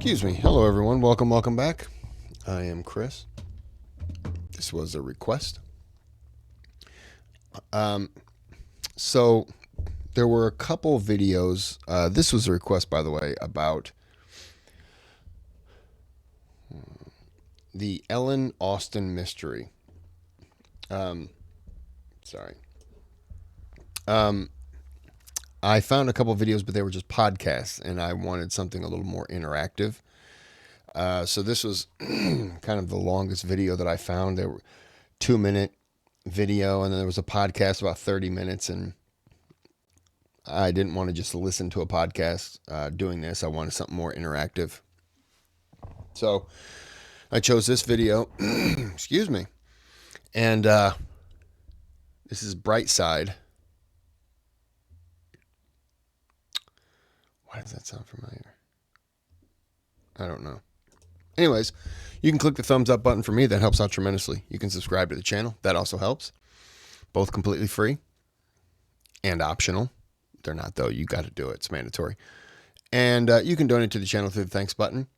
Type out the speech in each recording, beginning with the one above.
Excuse me. Hello, everyone. Welcome back. I am Kris. This was a request. So there were a couple of videos. This was a request, by the way, about the Ellen Austin mystery. I found a couple of videos, but they were just podcasts, and I wanted something a little more interactive. So this was kind of the longest video that I found. There were 2-minute video, and then there was a podcast about 30 minutes, and I didn't want to just listen to a podcast doing this. I wanted something more interactive. So I chose this video. Excuse me. And this is Bright Side. Why does that sound familiar? I don't know. Anyways, you can click the thumbs up button for me. That helps out tremendously. You can subscribe to the channel. That also helps. Both completely free and optional. They're not, though. You got to do it. It's mandatory. And you can donate to the channel through the thanks button.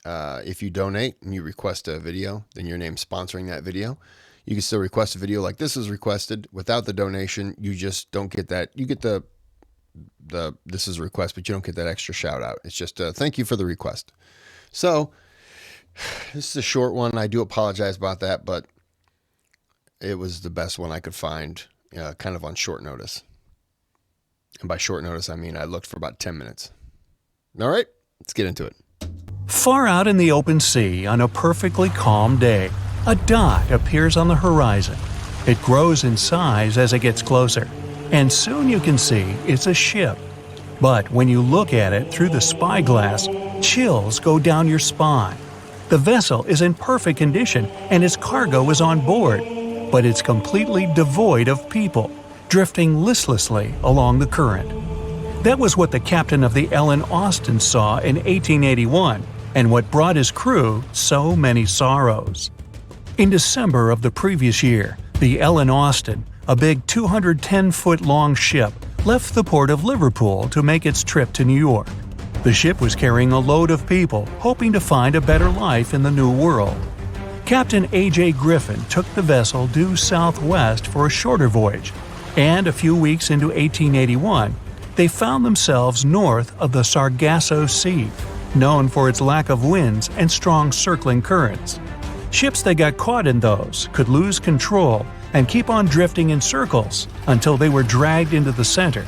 If you donate and you request a video, then your name's sponsoring that video. You can still request a video like this is requested. Without the donation, you just don't get that. You get the this is a request, but you don't get that extra shout out. It's just a thank you for the request. So this is a short one. I do apologize about that, but it was the best one I could find, kind of on short notice. And by short notice, I mean I looked for about 10 minutes. All right, let's get into it. Far out in the open sea on a perfectly calm day, a dot appears on the horizon. It grows in size as it gets closer, and soon you can see it's a ship. But when you look at it through the spyglass, chills go down your spine. The vessel is in perfect condition and its cargo is on board, but it's completely devoid of people, drifting listlessly along the current. That was what the captain of the Ellen Austin saw in 1881, and what brought his crew so many sorrows. In December of the previous year, the Ellen Austin, a big 210-foot-long ship, left the port of Liverpool to make its trip to New York. The ship was carrying a load of people hoping to find a better life in the New World. Captain A.J. Griffin took the vessel due southwest for a shorter voyage, and a few weeks into 1881, they found themselves north of the Sargasso Sea, known for its lack of winds and strong circling currents. Ships that got caught in those could lose control and keep on drifting in circles until they were dragged into the center.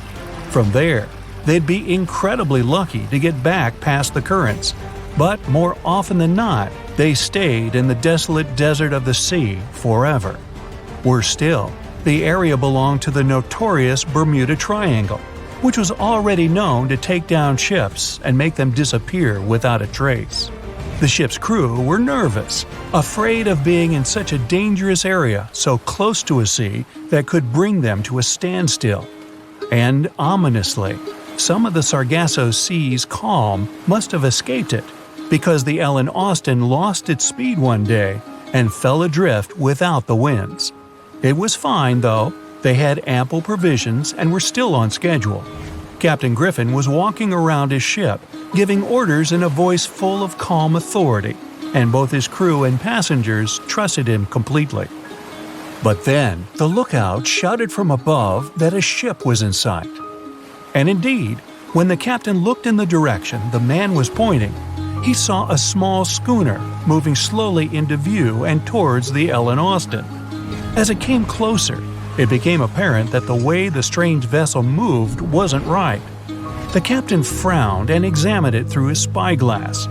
From there, they'd be incredibly lucky to get back past the currents, but more often than not, they stayed in the desolate desert of the sea forever. Worse still, the area belonged to the notorious Bermuda Triangle, which was already known to take down ships and make them disappear without a trace. The ship's crew were nervous, afraid of being in such a dangerous area so close to a sea that could bring them to a standstill. And ominously, some of the Sargasso Sea's calm must have escaped it, because the Ellen Austin lost its speed one day and fell adrift without the winds. It was fine, though. They had ample provisions and were still on schedule. Captain Griffin was walking around his ship, giving orders in a voice full of calm authority, and both his crew and passengers trusted him completely. But then, the lookout shouted from above that a ship was in sight. And indeed, when the captain looked in the direction the man was pointing, he saw a small schooner moving slowly into view and towards the Ellen Austin. As it came closer, it became apparent that the way the strange vessel moved wasn't right. The captain frowned and examined it through his spyglass.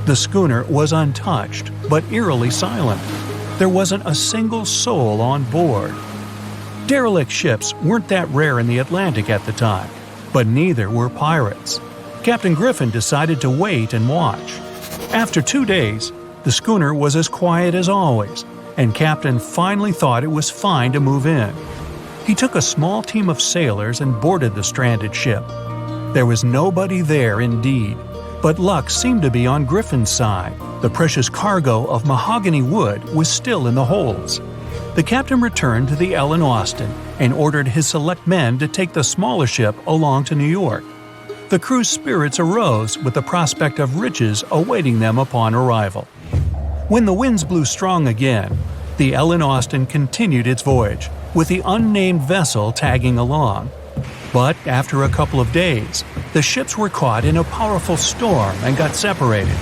The schooner was untouched, but eerily silent. There wasn't a single soul on board. Derelict ships weren't that rare in the Atlantic at the time, but neither were pirates. Captain Griffin decided to wait and watch. After 2 days, the schooner was as quiet as always, and Captain finally thought it was fine to move in. He took a small team of sailors and boarded the stranded ship. There was nobody there indeed, but luck seemed to be on Griffin's side. The precious cargo of mahogany wood was still in the holds. The captain returned to the Ellen Austin and ordered his select men to take the smaller ship along to New York. The crew's spirits arose with the prospect of riches awaiting them upon arrival. When the winds blew strong again, the Ellen Austin continued its voyage, with the unnamed vessel tagging along. But after a couple of days, the ships were caught in a powerful storm and got separated.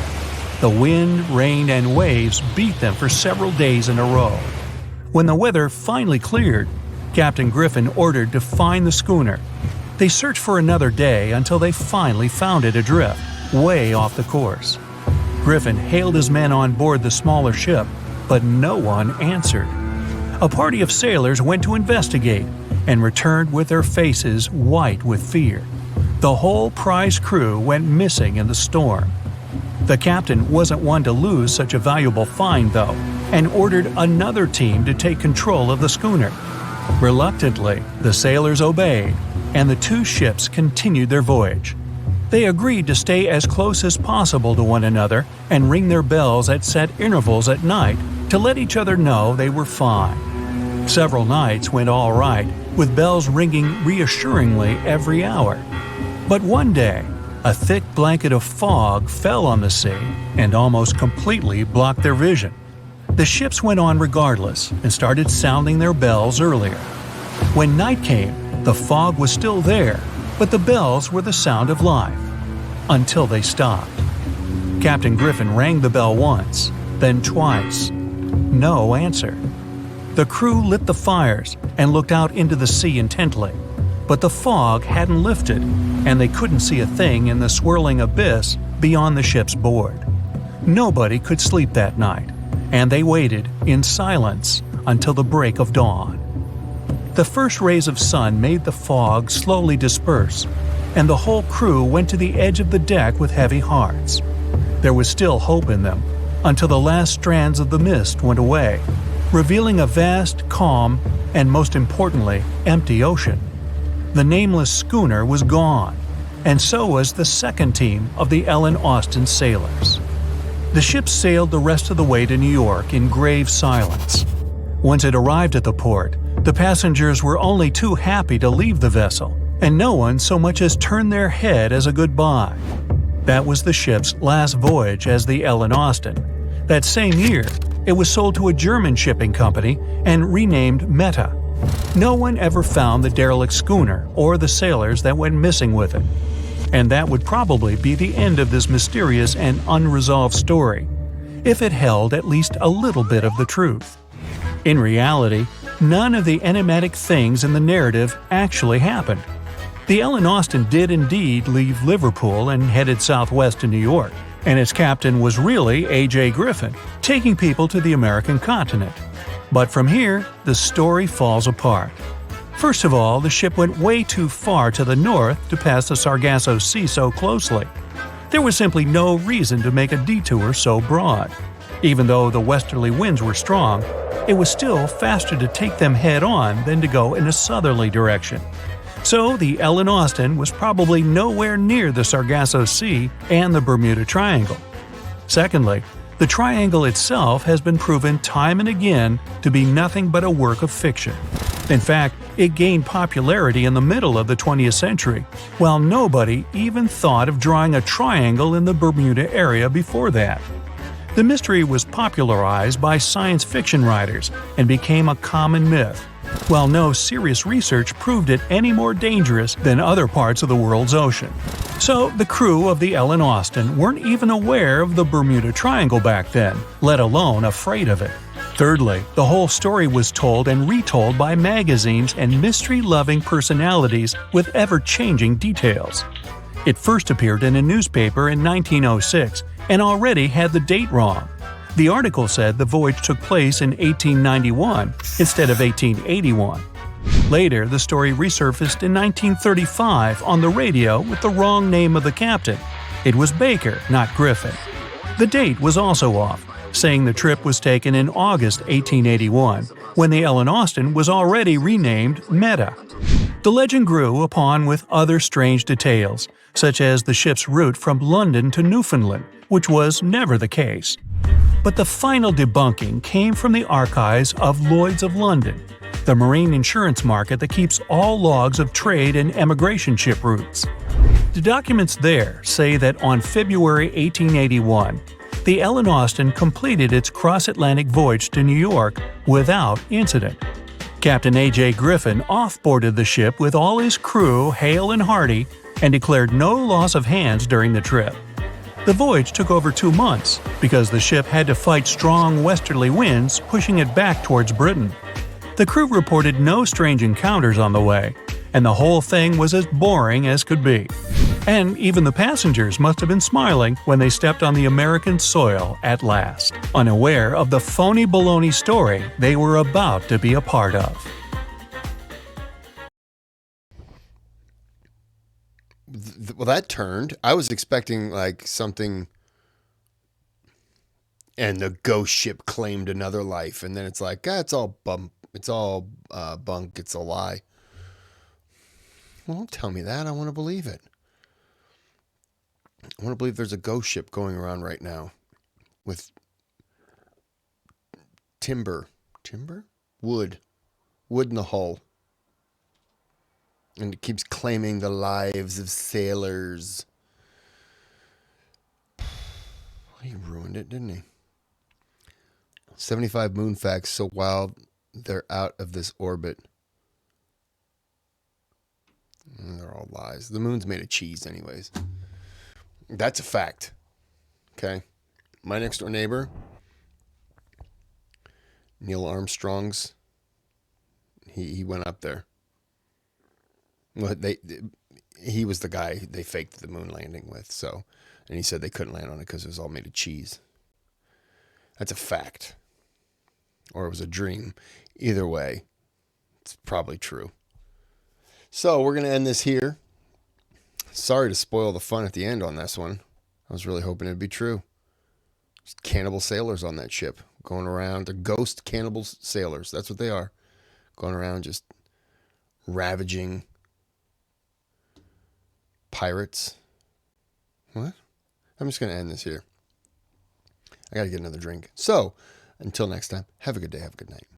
The wind, rain, and waves beat them for several days in a row. When the weather finally cleared, Captain Griffin ordered to find the schooner. They searched for another day until they finally found it adrift, way off the course. Griffin hailed his men on board the smaller ship, but no one answered. A party of sailors went to investigate and returned with their faces white with fear. The whole prize crew went missing in the storm. The captain wasn't one to lose such a valuable find, though, and ordered another team to take control of the schooner. Reluctantly, the sailors obeyed, and the two ships continued their voyage. They agreed to stay as close as possible to one another and ring their bells at set intervals at night to let each other know they were fine. Several nights went all right, with bells ringing reassuringly every hour. But one day, a thick blanket of fog fell on the sea and almost completely blocked their vision. The ships went on regardless and started sounding their bells earlier. When night came, the fog was still there, but the bells were the sound of life. Until they stopped. Captain Griffin rang the bell once, then twice. No answer. The crew lit the fires and looked out into the sea intently, but the fog hadn't lifted, and they couldn't see a thing in the swirling abyss beyond the ship's board. Nobody could sleep that night, and they waited in silence until the break of dawn. The first rays of sun made the fog slowly disperse, and the whole crew went to the edge of the deck with heavy hearts. There was still hope in them, until the last strands of the mist went away, revealing a vast, calm, and most importantly, empty ocean. The nameless schooner was gone, and so was the second team of the Ellen Austin sailors. The ship sailed the rest of the way to New York in grave silence. Once it arrived at the port, the passengers were only too happy to leave the vessel, and no one so much as turned their head as a goodbye. That was the ship's last voyage as the Ellen Austin. That same year, it was sold to a German shipping company and renamed Meta. No one ever found the derelict schooner or the sailors that went missing with it. And that would probably be the end of this mysterious and unresolved story, if it held at least a little bit of the truth. In reality, none of the enigmatic things in the narrative actually happened. The Ellen Austin did indeed leave Liverpool and headed southwest to New York, and its captain was really A.J. Griffin, taking people to the American continent. But from here, the story falls apart. First of all, the ship went way too far to the north to pass the Sargasso Sea so closely. There was simply no reason to make a detour so broad. Even though the westerly winds were strong, it was still faster to take them head-on than to go in a southerly direction. So the Ellen Austin was probably nowhere near the Sargasso Sea and the Bermuda Triangle. Secondly, the triangle itself has been proven time and again to be nothing but a work of fiction. In fact, it gained popularity in the middle of the 20th century, while nobody even thought of drawing a triangle in the Bermuda area before that. The mystery was popularized by science fiction writers and became a common myth, while no serious research proved it any more dangerous than other parts of the world's ocean. So the crew of the Ellen Austin weren't even aware of the Bermuda Triangle back then, let alone afraid of it. Thirdly, the whole story was told and retold by magazines and mystery-loving personalities with ever-changing details. It first appeared in a newspaper in 1906 and already had the date wrong. The article said the voyage took place in 1891 instead of 1881. Later, the story resurfaced in 1935 on the radio with the wrong name of the captain. It was Baker, not Griffin. The date was also off, saying the trip was taken in August 1881, when the Ellen Austin was already renamed Meta. The legend grew upon with other strange details, such as the ship's route from London to Newfoundland, which was never the case. But the final debunking came from the archives of Lloyd's of London, the marine insurance market that keeps all logs of trade and emigration ship routes. The documents there say that on February 1881, the Ellen Austin completed its cross-Atlantic voyage to New York without incident. Captain A.J. Griffin offboarded the ship with all his crew hale and hearty and declared no loss of hands during the trip. The voyage took over 2 months because the ship had to fight strong westerly winds pushing it back towards Britain. The crew reported no strange encounters on the way, and the whole thing was as boring as could be. And even the passengers must have been smiling when they stepped on the American soil at last, unaware of the phony baloney story they were about to be a part of. Well, that turned. I was expecting like something, and the ghost ship claimed another life, and then it's like, it's all bunk, it's a lie. Well, don't tell me that. I want to believe it. I want to believe there's a ghost ship going around right now with wood in the hull. And it keeps claiming the lives of sailors. He ruined it, didn't he? 75 moon facts so wild they're out of this orbit. And they're all lies. The moon's made of cheese anyways. That's a fact. Okay? My next door neighbor, Neil Armstrong's, he went up there. Well, he was the guy they faked the moon landing with, so, and he said they couldn't land on it because it was all made of cheese. That's a fact. Or it was a dream. Either way, it's probably true. So we're going to end this here. Sorry to spoil the fun at the end on this one. I was really hoping it'd be true. Just cannibal sailors on that ship going around. They're ghost cannibal sailors. That's what they are. Going around just ravaging pirates. What? I'm just going to end this here. I got to get another drink. So, until next time, have a good day, have a good night.